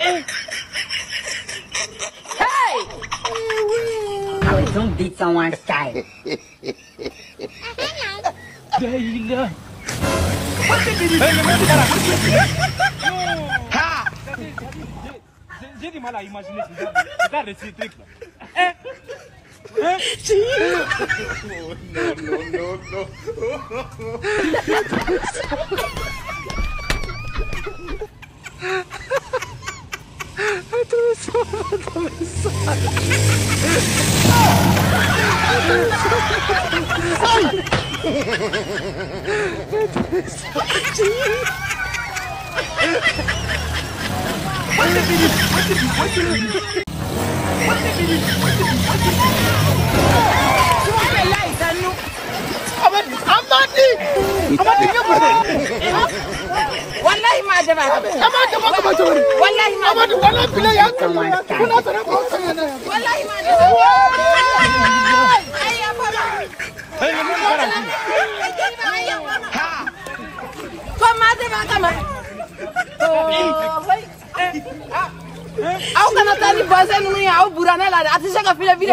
Hey! I don't beat someone's style. Djeliba. J'ai du mal à imaginer ce genre de ces trucs là. Amadi! Wallahi ma da ba. Amadi, Wallahi ma. Amadi, wallahi bilai ya kama. Kuna tsara ko kana. Wallahi ma da ba. Ayya baba. Ha. Ko ma da ba kama. Au kana tani bazen ni au burana la atisa ka file vile.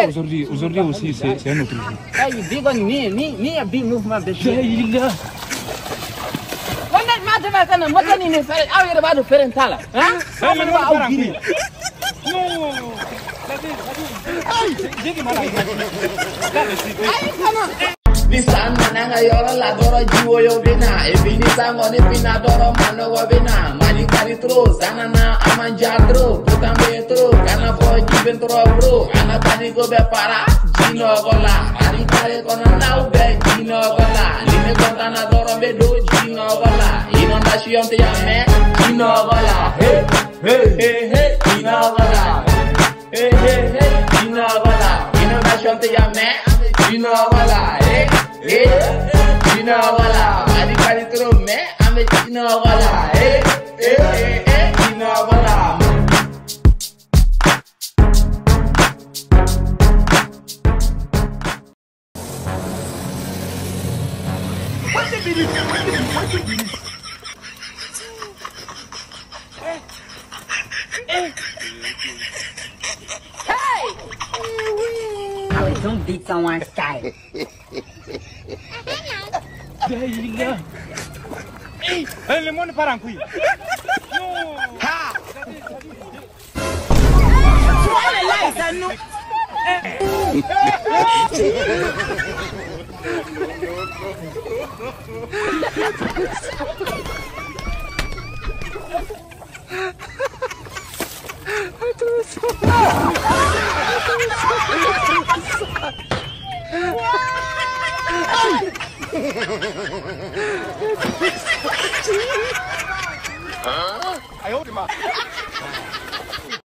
Aujourd'hui aussi c'est un autre jour. Hey, big on me a big movement de Djeliba. Wannan ma da ba kana mutane ne fere au yara ba da feren tala. Ha? Sai mun ba au giri. J'ai du mal à imaginer. Ai kana. Nisana nanga yoro la doro jiwo yo bina Ebini sango ni pina doro mano wa bina Mani kari tro, zanana amanja tro Putambe tro, kana po jiben tro bro Ana tani go be para, jino gola Mani kari kona nau be, jino gola Lime kontana doro be do, jino gola Inondation te yame, jino gola Hey, hey, hey, hey, jino gola Hey, hey, hey, jino gola Inondation te yame, jino gola Hey, China wala, adi kari tro me, ame China wala, China wala. What the video? Hey! I don't beat someone's style. Djeliba. Le monde part en couille. Ha! Subhanallah, sanu. I hold him up.